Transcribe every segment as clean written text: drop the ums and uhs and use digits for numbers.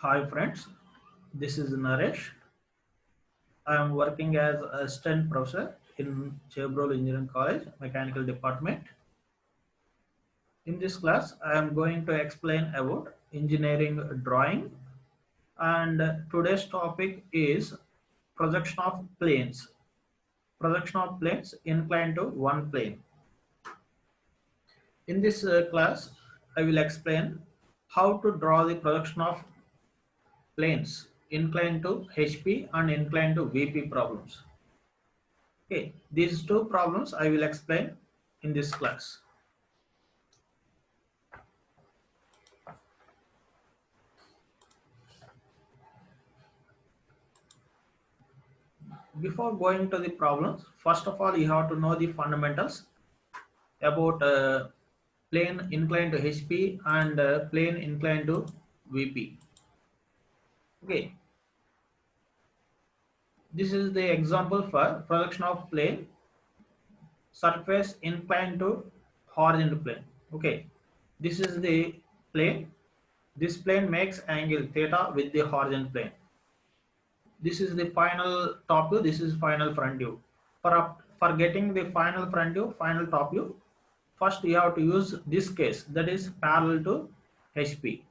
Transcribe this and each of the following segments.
Hi friends, this is Naresh. I am working as assistant professor in Chevrolet Engineering College, Mechanical Department. In this class, I am going to explain about engineering drawing, and today's topic is projection of planes. Projection of planes inclined to one plane. In this class, I will explain how to draw the projection of planes inclined to HP and inclined to VP problems. Okay, these two problems I will explain in this class. Before going to the problems, first of all, you have to know the fundamentals about plane inclined to HP and plane inclined to VP. Okay, this is the example for projection of plane surface inclined to horizontal plane. Okay, this is the plane. This plane makes angle theta with the horizontal plane. This is the final top view, this is final front view. For getting the final front view, final top view, first you have to use this case, that is parallel to HP.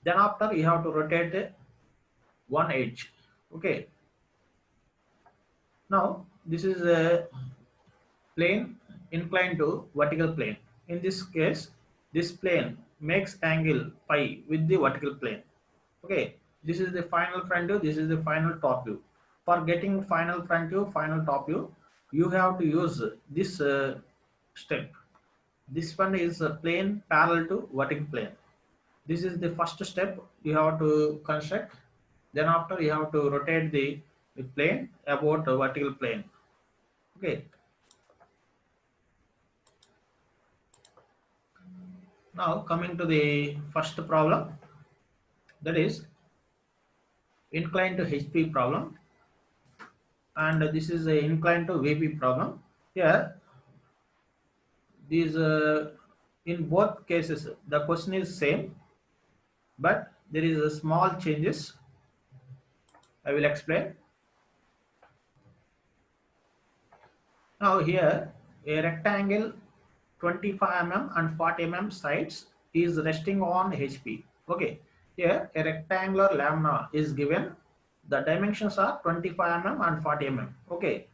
Then after you have to rotate one edge. Okay, now this is a plane inclined to vertical plane. In this case, this plane makes angle phi with the vertical plane. Okay, this is the final front view, this is the final top view. For getting final front view, final top view, you have to use this step. This one is a plane parallel to vertical plane. This is the first step you have to construct. Then after you have to rotate the plane about the vertical plane. Okay, now coming to the first problem, that is inclined to HP problem, and this is a inclined to VP problem. Here these in both cases the question is same, but there is a small changes. I will explain. Now here a rectangle 25 mm and 40 mm sides is resting on HP. Okay, here a rectangular lamina is given. The dimensions are 25 mm and 40 mm. Okay,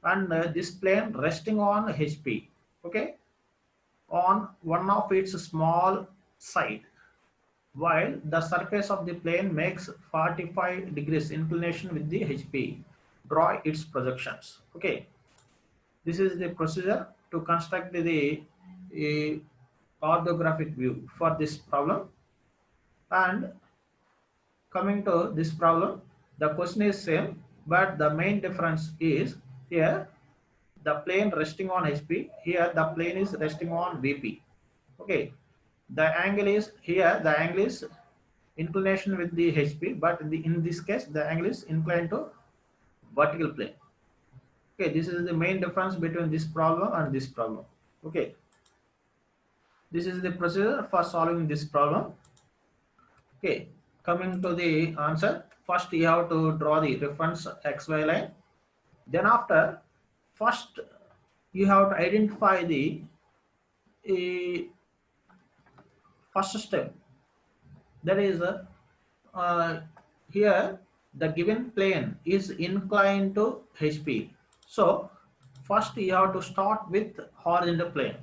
and this plane resting on HP. Okay, on one of its small side, while the surface of the plane makes 45 degrees inclination with the HP. Draw its projections. Okay, this is the procedure to construct the orthographic view for this problem. And coming to this problem, the question is same, but the main difference is here the plane resting on HP, here the plane is resting on VP. Okay, the angle is here, the angle is inclination with the HP, but in this case the angle is inclined to vertical plane. Okay, this is the main difference between this problem and this problem. Okay, this is the procedure for solving this problem. Okay, coming to the answer, first you have to draw the reference XY line. Then after, first you have to identify the first step, that is uh, here the given plane is inclined to HP. So first you have to start with horizontal plane.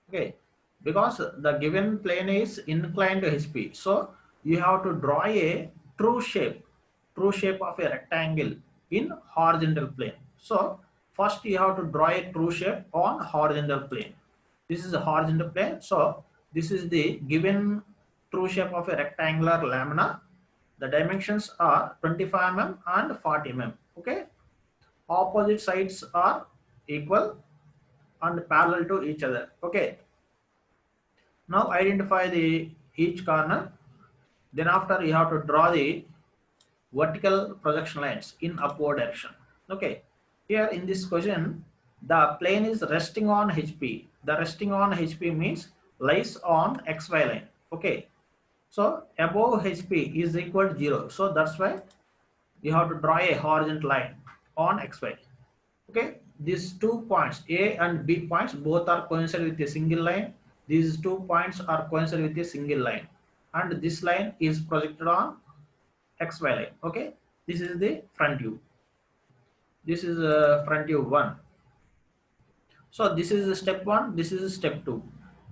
Okay, because the given plane is inclined to HP, so you have to draw a true shape of a rectangle in horizontal plane. So first you have to draw a true shape on horizontal plane. This is a horizontal plane, so this is the given true shape of a rectangular lamina. The dimensions are 25 mm and 40 mm. Okay, opposite sides are equal and parallel to each other. Okay, now identify the each corner. Then after you have to draw the vertical projection lines in upward direction. Okay, here in this question the plane is resting on HP. The resting on HP means lies on XY line. Okay, So above HP is equal to 0. So that's why you have to draw a horizontal line on XY. Okay, these 2 points A and B points both are coincided with a single line. These 2 points are coincided with a single line, and this line is projected on XY line. Okay, this is the front view. This is front view 1. So this is step 1, this is step 2.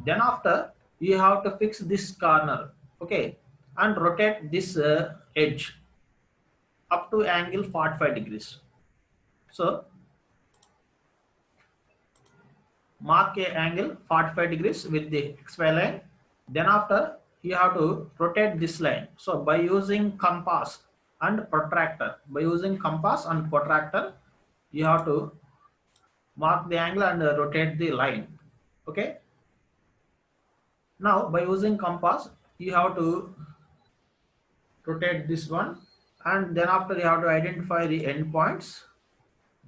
Then after you have to fix this corner, okay, and rotate this edge up to angle 45 degrees. So mark a angle 45 degrees with the XY line. Then after you have to rotate this line. So by using compass and protractor, you have to mark the angle and rotate the line. Okay. Now by using compass, you have to rotate this one, and then after you have to identify the endpoints.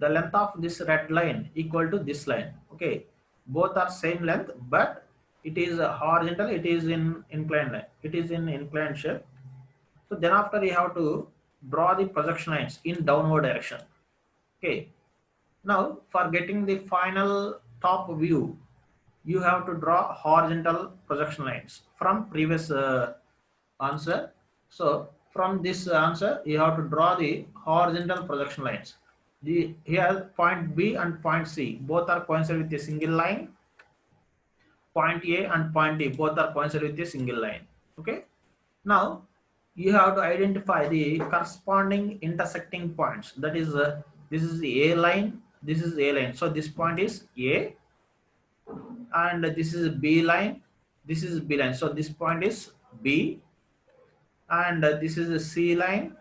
The length of this red line equal to this line. Okay, both are same length, but it is horizontal, it is in inclined line, it is in inclined shape. So then after you have to draw the projection lines in downward direction. Okay, now for getting the final top view, you have to draw horizontal projection lines from previous answer. So from this answer you have to draw the horizontal projection lines. Here point B and point C both are coincided with a single line. Point A and point D both are coincided with a single line. Okay, now you have to identify the corresponding intersecting points. That is this is the A line, this is A line, so this point is A, and this is B line, this is B line, so this point is B, and this is a C line,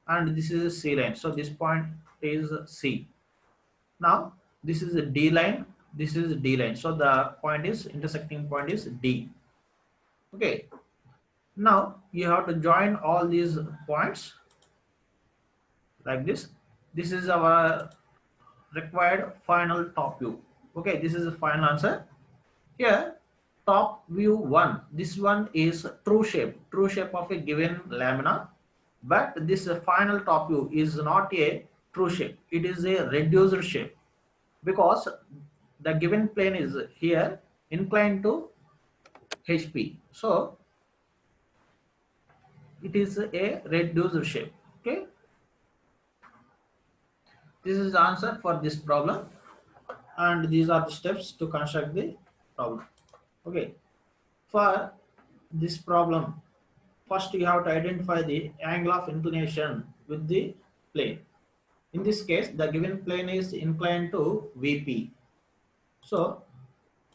and this is a C line, so this point is C. Now this is a D line, this is D line, so the point is intersecting point is D. Okay, now you have to join all these points like this. This is our required final top view. Okay, this is the final answer. Here top view 1, this one is true shape of a given lamina, but this final top view is not a true shape, it is a reduced shape, because the given plane is here inclined to HP, so it is a reduced shape. Okay, this is the answer for this problem, and these are the steps to construct the problem. Okay, for this problem, first you have to identify the angle of inclination with the plane. In this case, the given plane is inclined to VP. So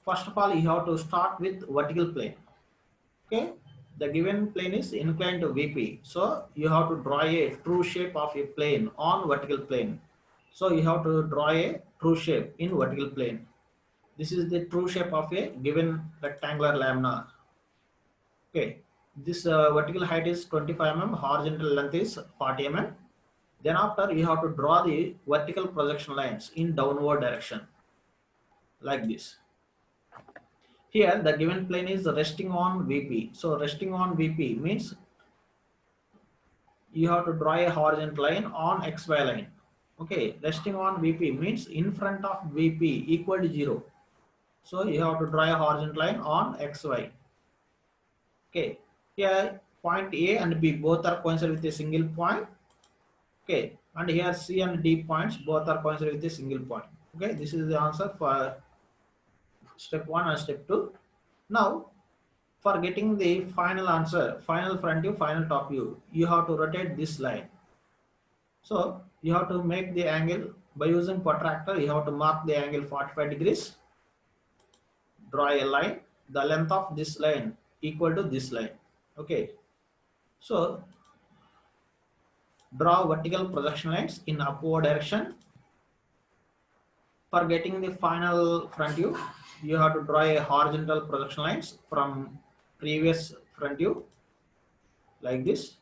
first of all, you have to start with vertical plane. Okay, the given plane is inclined to VP. So you have to draw a true shape of a plane on vertical plane. So you have to draw a true shape in vertical plane. This is the true shape of a given rectangular lamina. Okay, this vertical height is 25 mm, horizontal length is 40 mm. Then after you have to draw the vertical projection lines in downward direction like this. Here the given plane is resting on VP. So resting on VP means you have to draw a horizontal line on XY line. Okay, resting on VP means in front of VP equal to 0. So you have to draw a horizontal line on XY. Okay, here point A and B both are coincided with a single point. Okay, and here C and D points both are coincided with a single point. Okay, this is the answer for step 1 and step 2. Now for getting the final answer, final front view, final top view, you have to rotate this line. So you have to make the angle by using protractor. You have to mark the angle 45 degrees. Draw a line. The length of this line equal to this line. Okay, so draw vertical projection lines in upward direction. For getting the final front view, you have to draw a horizontal projection lines from previous front view like this.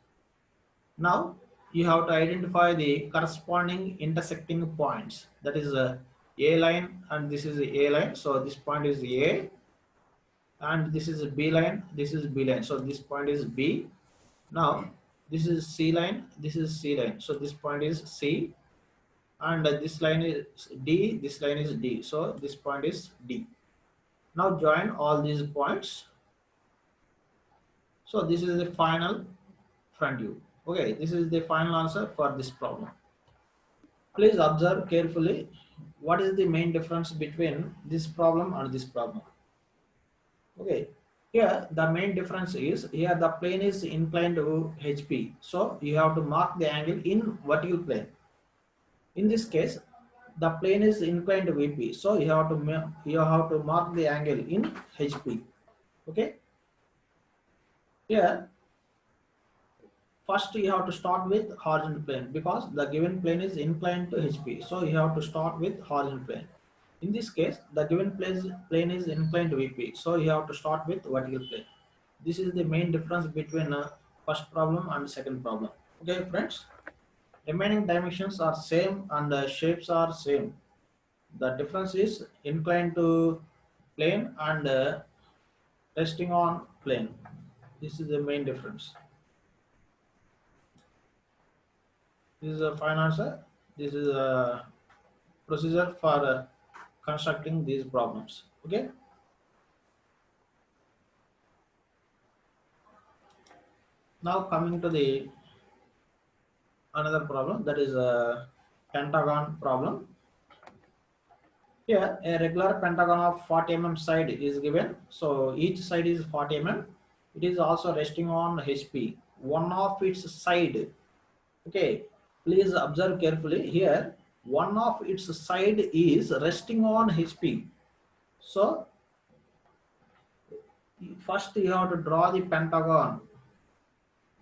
Now you have to identify the corresponding intersecting points. That is a line, and this is a line. So this point is A, and this is a B line, this is B line. So this point is B. Now this is C line, this is C line. So this point is C, and this line is D, this line is D. So this point is D. Now join all these points. So this is the final front view. Okay, this is the final answer for this problem. Please observe carefully what is the main difference between this problem and this problem. Okay, here the main difference is here the plane is inclined to HP. So you have to mark the angle in vertical plane. In this case, the plane is inclined to VP. So you have to mark the angle in HP. Okay. Here, first you have to start with horizontal plane because the given plane is inclined to HP. So you have to start with horizontal plane. In this case, the given plane is inclined to VP. So you have to start with vertical plane. This is the main difference between first problem and second problem. Okay, friends. Remaining dimensions are same and the shapes are same. The difference is inclined to plane and resting on plane. This is the main difference. This is a fine answer. This is a procedure for constructing these problems. Okay. Now coming to the another problem, that is a pentagon problem. Here a regular pentagon of 40 mm side is given. So each side is 40 mm. It is also resting on HP. One of its side. Okay, please observe carefully here. One of its side is resting on HP. So first you have to draw the pentagon.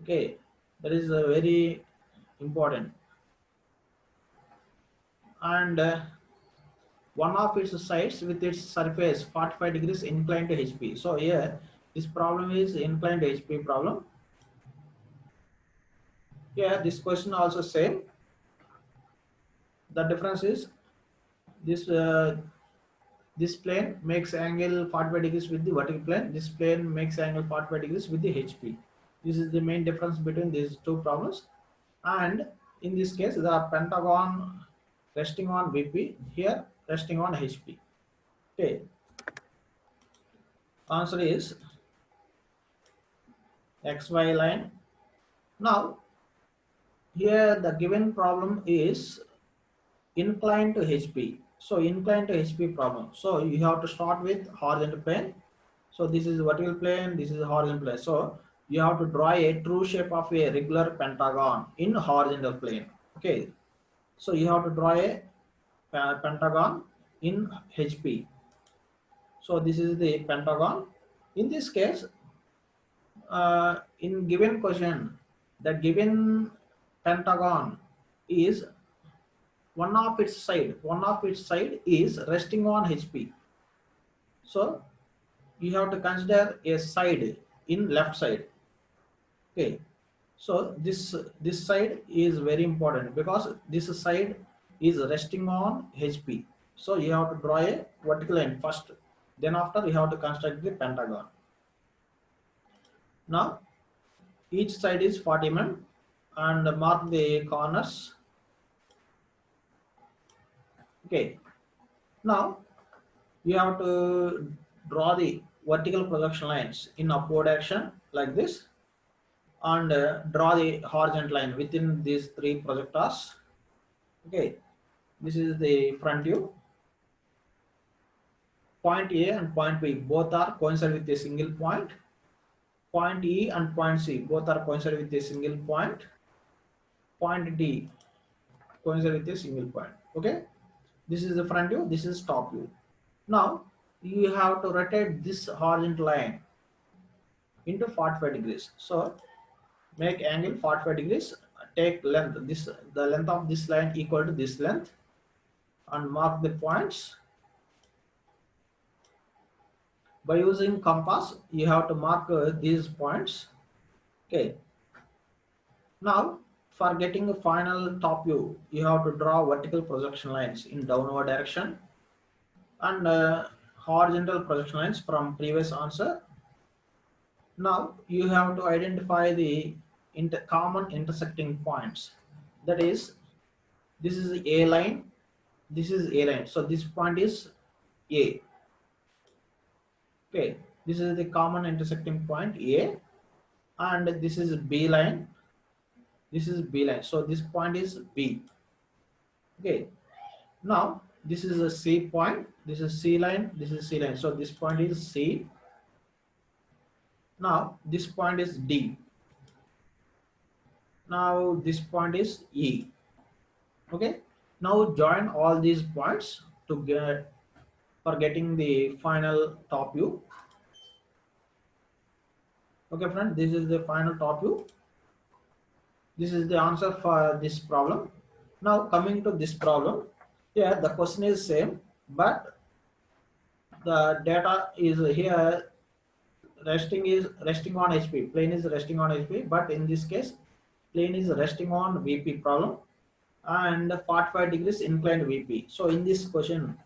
Okay, that is very important. And one of its sides with its surface 45 degrees inclined to HP. So here this problem is inclined to HP problem. Here this question also same. The difference is this this plane makes angle 45 degrees with the vertical plane. This plane makes angle 45 degrees with the HP. This is the main difference between these two problems. And in this case, the pentagon resting on VP, here resting on HP. Okay. Answer is XY line. Now, here the given problem is inclined to HP. So inclined to HP problem. So you have to start with horizontal plane. So this is vertical plane, this is horizontal plane. So you have to draw a true shape of a regular pentagon in horizontal plane. Okay. So you have to draw a pentagon in HP. So this is the pentagon. In this case, in given question, the given pentagon is one of its side is resting on HP. So you have to consider a side in left side. Okay, so this side is very important because this side is resting on HP. So you have to draw a vertical line first, then after you have to construct the pentagon. Now each side is 40 mm and mark the corners. Okay, now you have to draw the vertical projection lines in upward direction like this, and draw the horizontal line within these three projectors. Okay, this is the front view. Point A and point B both are coincide with a single point. Point E and point C both are coincide with a single point. Point D coincide with a single point. Okay, this is the front view, this is top view. Now you have to rotate this horizontal line into 45 degrees. So make angle 45 degrees, take length, the length of this line equal to this length, and mark the points. By using compass, you have to mark these points. Okay. Now, for getting a final top view, you have to draw vertical projection lines in downward direction and horizontal projection lines from previous answer. Now you have to identify the common intersecting points. That is, this is a line, this is a line. So this point is A. Okay, this is the common intersecting point A, and this is B line. This is B line. So this point is B. Okay. Now this is a C point. This is C line. This is C line. So this point is C. Now this point is D. Now this point is E. Okay. Now join all these points to get for getting the final top view. Okay, friend. This is the final top view. This is the answer for this problem. Now coming to this problem, here the question is same, but the data is here resting on HP. Plane is resting on HP, but in this case, plane is resting on VP problem and 45 degrees inclined VP. So in this question,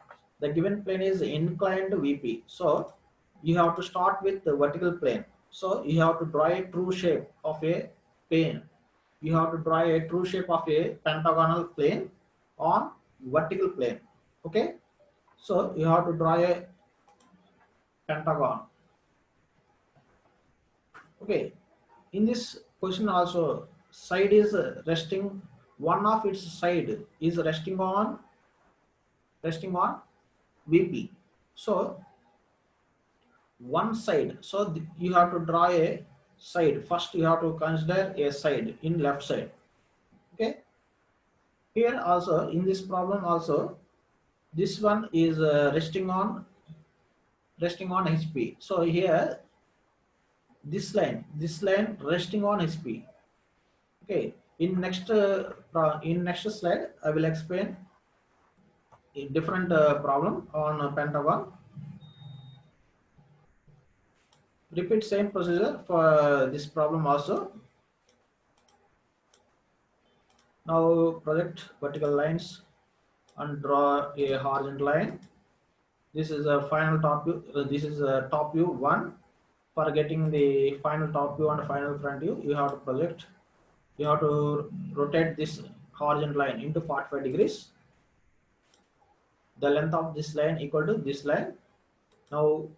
the given plane is inclined VP. So you have to start with the vertical plane. So you have to draw a true shape of a plane. You have to draw a true shape of a pentagonal plane on vertical plane. Okay. So you have to draw a pentagon. Okay, in this question also, side is resting, one of its side is resting on VP. So one side, so you have to draw a side. First you have to consider a side in left side. Okay, here also in this problem also, this one is resting on HP. So here this line resting on HP. Okay, in next slide I will explain a different problem on pentagon. Repeat same procedure for this problem also. Now project vertical lines and draw a horizontal line. This is a final top view. This is a top view 1. For getting the final top view and final front view, you have to project. You have to rotate this horizontal line into 45 degrees. The length of this line equal to this line. Now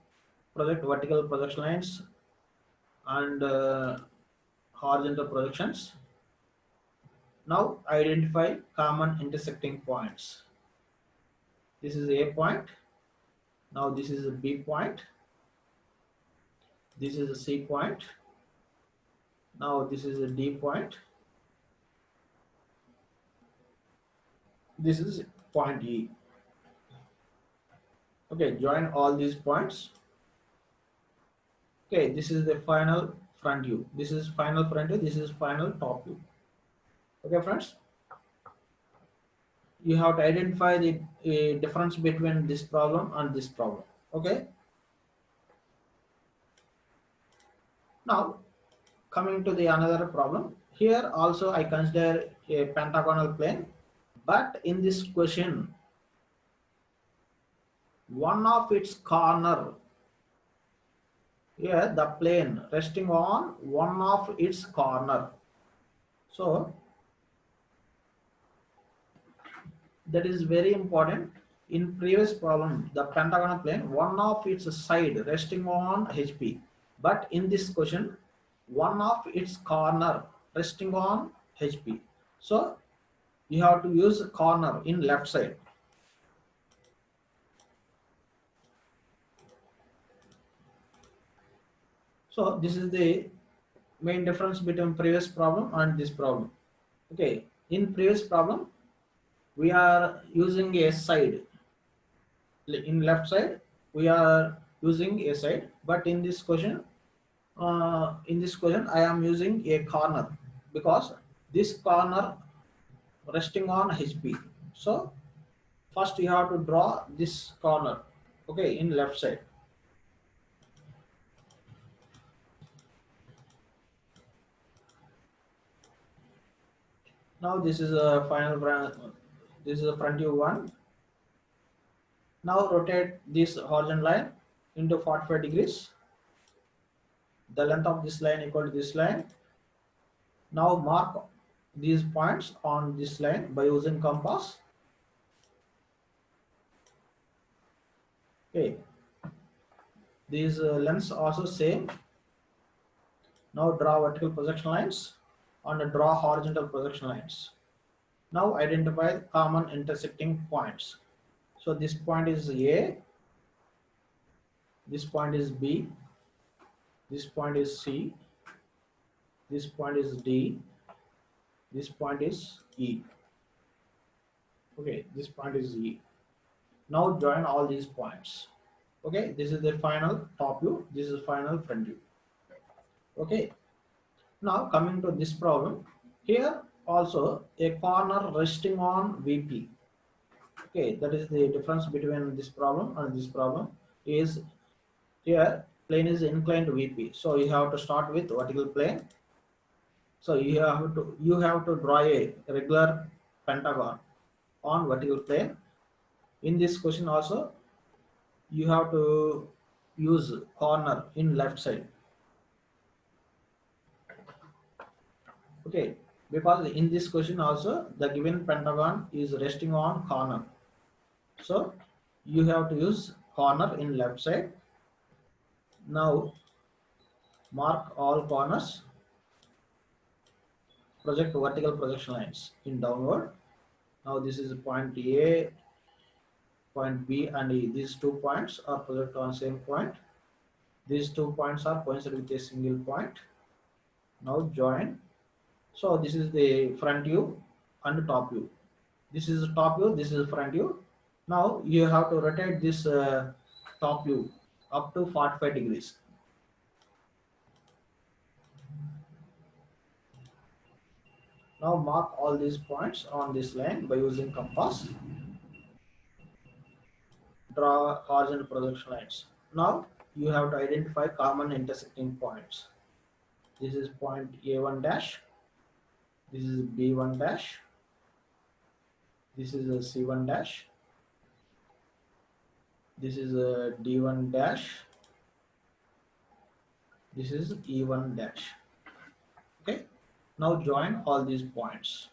project vertical projection lines and horizontal projections. Now identify common intersecting points. This is A point. Now this is a B point. This is a C point. Now this is a D point. This is point E. Okay, join all these points. Okay, this is the final front view. This is final front view. This is final top view. Okay, friends. You have to identify the difference between this problem and this problem. Okay. Now coming to the another problem. Here also I consider a pentagonal plane, but in this question, one of its corner, here the plane resting on one of its corner. So that is very important. In previous problem, the pentagonal plane, one of its side resting on HP, but in this question, one of its corner resting on HP. So you have to use corner in left side. So this is the main difference between previous problem and this problem. Okay, in previous problem, we are using a side. In left side, we are using a side, but in this question, I am using a corner because this corner resting on HP. So first you have to draw this corner, okay, in left side. Now this is a final, this is a front view 1. Now rotate this horizontal line into 45 degrees. The length of this line equal to this line. Now mark these points on this line by using compass. Okay, these lengths also same. Now draw vertical projection lines and draw horizontal projection lines. Now identify common intersecting points. So this point is A, this point is B, this point is C, this point is D, this point is E. Okay, this point is E. Now join all these points. Okay, this is the final top view, this is final front view. Okay, now coming to this problem, here also a corner resting on VP. Okay, that is the difference between this problem and this problem. Is here plane is inclined to VP, so you have to start with vertical plane. So you have to draw a regular pentagon on vertical plane. In this question also you have to use corner in left side. Okay, because in this question also the given pentagon is resting on corner, so you have to use corner in left side. Now mark all corners, project vertical projection lines in downward. Now this is point A, point B and E. These 2 points are projected on same point. These 2 points are coincided with a single point. Now join. So this is the front view and top view. This is top view, this is front view. Now you have to rotate this top view up to 45 degrees. Now mark all these points on this line by using compass. Draw horizontal projection lines. Now you have to identify common intersecting points. This is point A1 dash, this is B1 dash, this is a C1 dash, this is a D1 dash, this is E1 dash. Okay, now join all these points.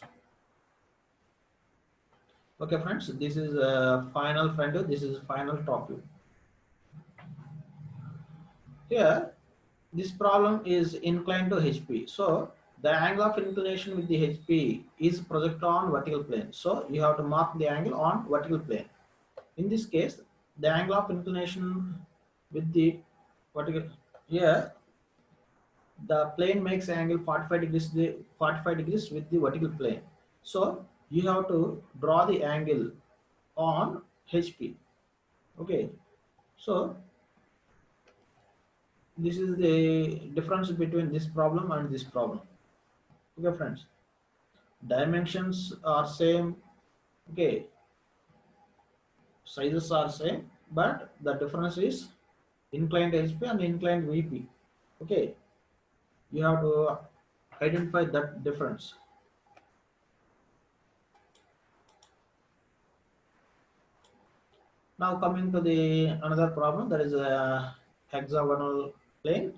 Okay friends, this is a final front view, this is final top view. Here this problem is inclined to HP, so the angle of inclination with the HP is projected on vertical plane, so you have to mark the angle on vertical plane. In this case the angle of inclination with the vertical, here the plane makes angle 45 degrees, the 45 degrees with the vertical plane, so you have to draw the angle on HP. Okay, so this is the difference between this problem and this problem. Okay friends, dimensions are same, okay, sizes are same, but the difference is inclined HP and inclined VP. Okay, you have to identify that difference. Now coming to the another problem, that is a hexagonal plane.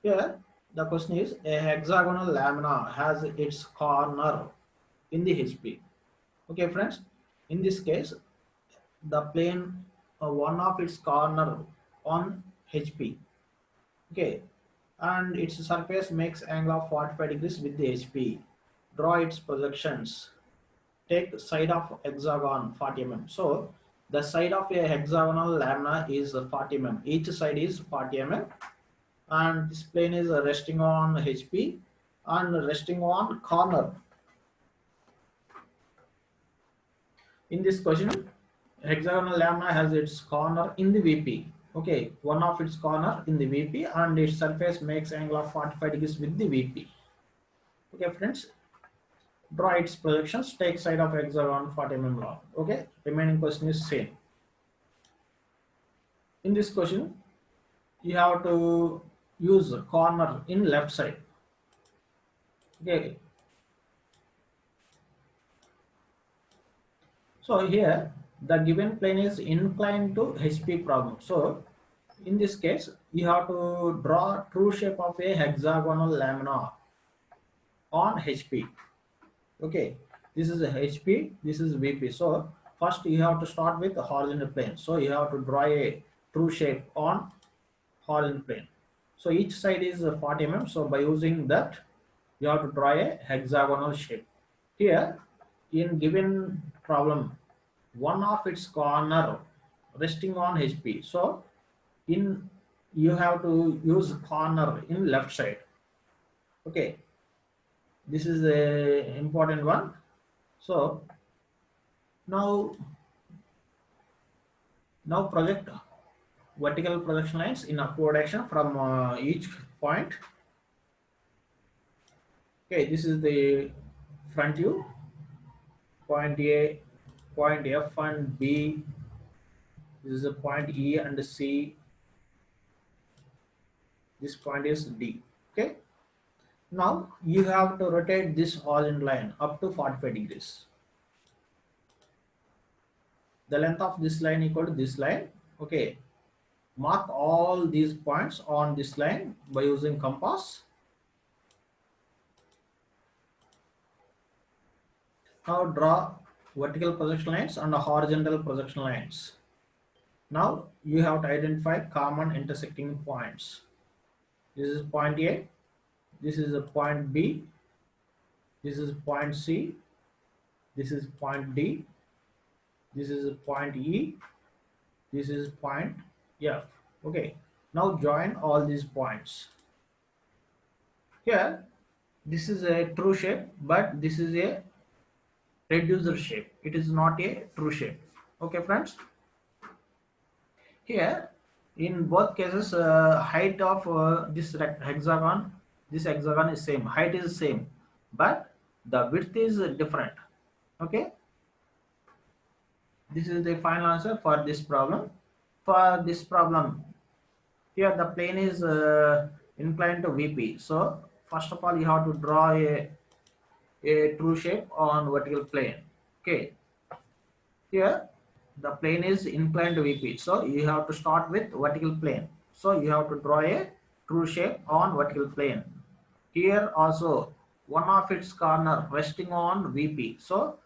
Here the question is, a hexagonal lamina has its corner in the HP. Okay friends, in this case the plane one of its corner on HP. Okay, and its surface makes angle of 45 degrees with the HP. Draw its projections. Take side of hexagon 40 mm. So the side of a hexagonal lamina is 40 mm. Each side is 40 mm, and this plane is resting on HP and resting on corner. In this question, hexagonal lamina has its corner in the VP. Okay, one of its corner in the VP and its surface makes angle of 45 degrees with the VP. Okay friends, draw its projections, take side of hexagon 40 mm long. Okay, remaining question is same. In this question, you have to use corner in left side. Okay, So here the given plane is inclined to HP problem. So in this case, you have to draw true shape of a hexagonal lamina on HP. Okay, this is a HP, this is VP. So first you have to start with the horizontal plane. So you have to draw a true shape on horizontal plane. So each side is 40 mm. So by using that, you have to draw a hexagonal shape. Here, in given problem, one of its corner resting on HP. So in you have to use corner in left side. Okay, this is a important one. So now project vertical projection lines in upward direction from each point. Okay, this is the front view, point A, point F and B. This is a point E and C. This point is D. Okay, now you have to rotate this horizontal line up to 45 degrees. The length of this line equal to this line. Okay, mark all these points on this line by using compass. Now draw vertical projection lines and horizontal projection lines. Now you have to identify common intersecting points. This is point A, this is a point B, this is point C, this is point D, this is a point E, this is point F. Okay, now join all these points. Here, this is a true shape, but this is a reducer shape. It is not a true shape. Okay, friends. Here, in both cases, height of this hexagon, is same. Height is same, but the width is different. Okay, this is the final answer for this problem. For this problem, here the plane is inclined to VP. So first of all, you have to draw a true shape on vertical plane. Okay, here the plane is inclined to VP. So you have to start with vertical plane. So you have to draw a true shape on vertical plane. Here also one of its corner resting on VP. So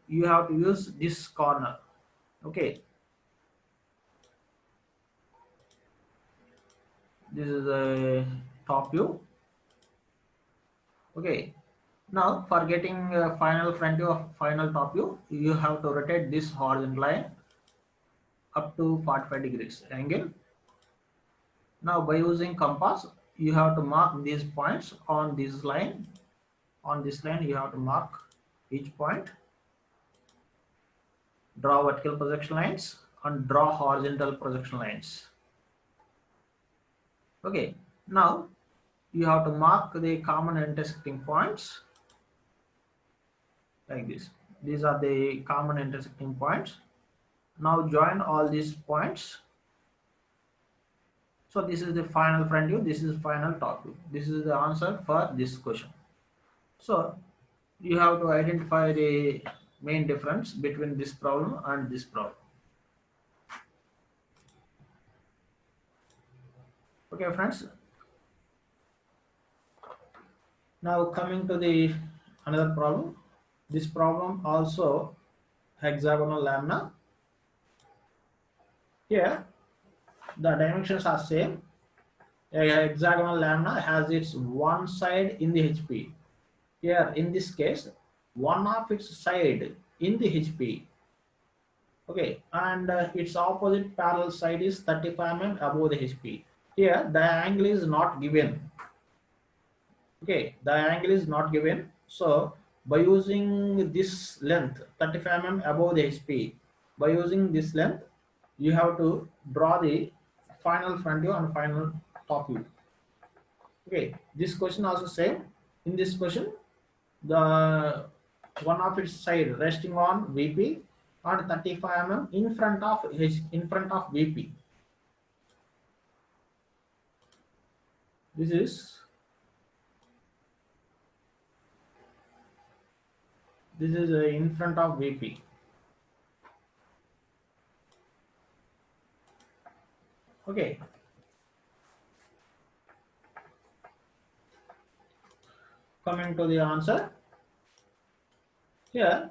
you have to use this corner. Okay, this is a top view. Okay, now for getting final front view of final top view, you have to rotate this horizontal line up to 45 degrees angle. Now by using compass, you have to mark these points on this line. On this line, you have to mark each point, draw vertical projection lines and draw horizontal projection lines. Okay, now you have to mark the common intersecting points like this. These are the common intersecting points. Now join all these points. So this is the final front view, this is final top view. This is the answer for this question. So you have to identify the main difference between this problem and this problem. Okay, friends. Now coming to the another problem. This problem also hexagonal lamina. Here the dimensions are same. A hexagonal lamina has its one side in the HP. Here in this case, one of its side in the HP. Okay, and its opposite parallel side is 35 mm above the HP. Here the angle is not given. Okay, the angle is not given. So by using this length 35 mm above the HP, by using this length, you have to draw the final front view and final top view. Okay, this question also same. In this question, the one of its side resting on VP and 35 mm in front of VP. This is in front of VP. Okay. Coming to the answer here,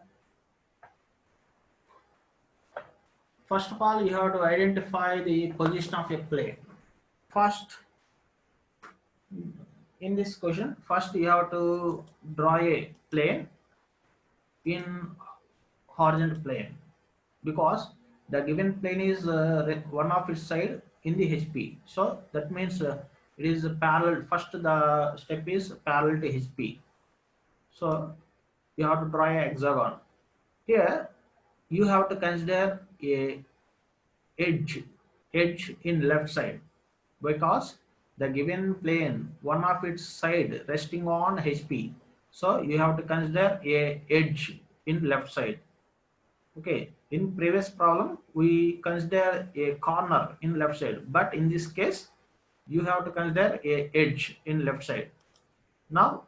first of all, you have to identify the position of a plane. First, in this question, first you have to draw a plane in horizontal plane, because the given plane is one of its side in the HP. So that means it is parallel. First, the step is parallel to HP. So you have to draw a hexagon. Here you have to consider a edge in left side, because the given plane one of its side resting on HP, so you have to consider a edge in left side. Okay, in previous problem we consider a corner in left side, but in this case you have to consider a edge in left side. Now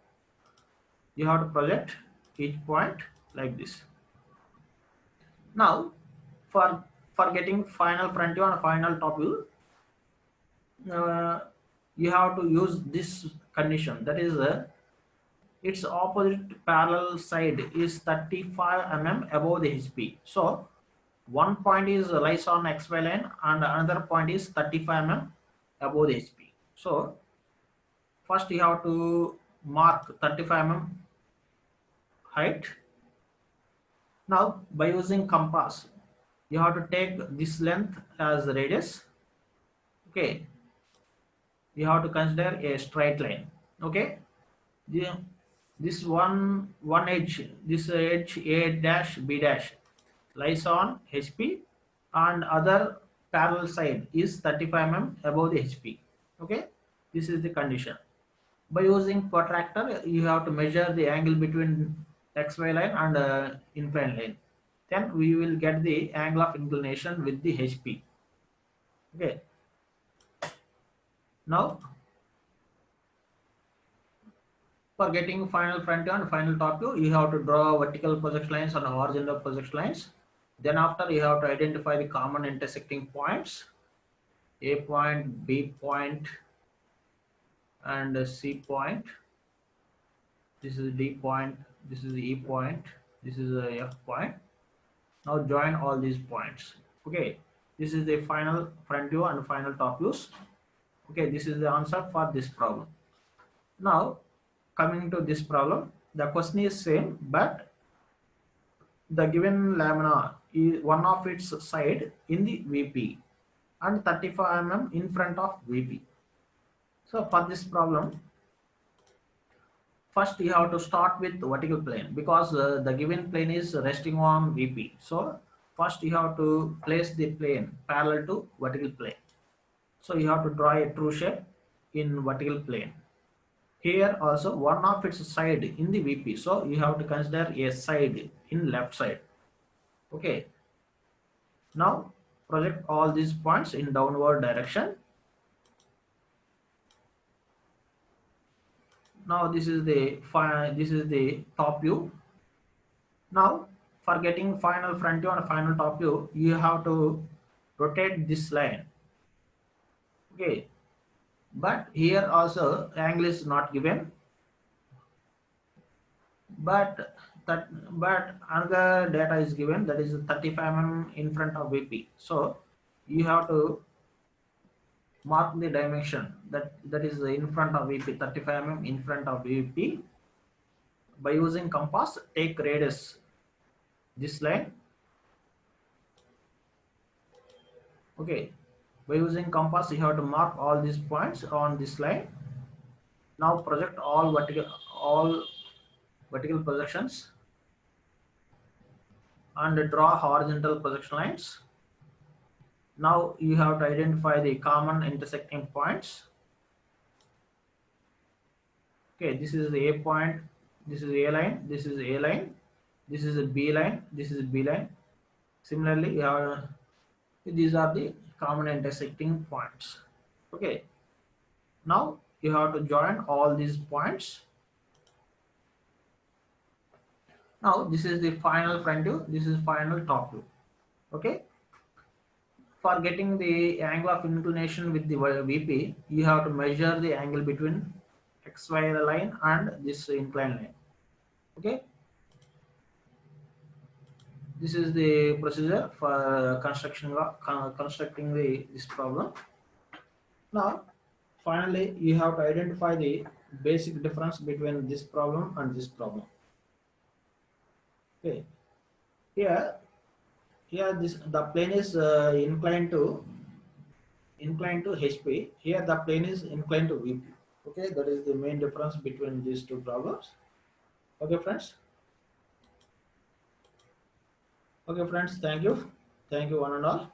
you have to project each point like this. Now for getting final front view and final top view, uh, you have to use this condition, that is its opposite parallel side is 35 mm above the HP. So one point is lies on XY line and another point is 35 mm above the HP. So first you have to mark 35 mm height. Now by using compass you have to take this length as radius. Okay, you have to consider a straight line. Okay, the, this one edge, this edge A dash B dash lies on HP, and other parallel side is 35 mm above the HP. Okay, this is the condition. By using protractor you have to measure the angle between XY line and inclined line, then we will get the angle of inclination with the HP. Okay, now for getting final front view and final top view, you have to draw vertical projection lines and horizontal projection lines. Then after you have to identify the common intersecting points, A point, B point, and C point. This is D point, this is E point, this is a F point. Now join all these points. Okay, this is the final front view and final top views. Okay, this is the answer for this problem. Now coming to this problem, the question is same, but the given lamina is one of its side in the VP and 35 mm in front of VP. So for this problem, first you have to start with vertical plane, because the given plane is resting on VP. So first you have to place the plane parallel to vertical plane. So you have to draw a true shape in vertical plane. Here also one of its side in the VP. So you have to consider a side in left side. Okay. Now project all these points in downward direction. Now this is the top view. Now for getting final front view and final top view, you have to rotate this line. Okay, but here also angle is not given, but another data is given, that is 35 mm in front of VP. So you have to mark the dimension that is in front of VP, 35 mm in front of VP. By using compass, take radius this line. Okay, by using compass you have to mark all these points on this line. Now project all vertical projections and draw horizontal projection lines. Now you have to identify the common intersecting points. Okay, this is the A point, this is A line, this is A line, this is a B line, this is B line. Similarly, you have, these are the common intersecting points. Okay, now you have to join all these points. Now this is the final front view, this is final top view. Okay, for getting the angle of inclination with the VP, you have to measure the angle between XY line and this inclined line. Okay, this is the procedure for constructing this problem. Now, finally, you have to identify the basic difference between this problem and this problem. Okay, here, this the plane is inclined to HP. Here, the plane is inclined to VP. Okay, that is the main difference between these two problems. Okay, friends. Okay, friends. Thank you one and all.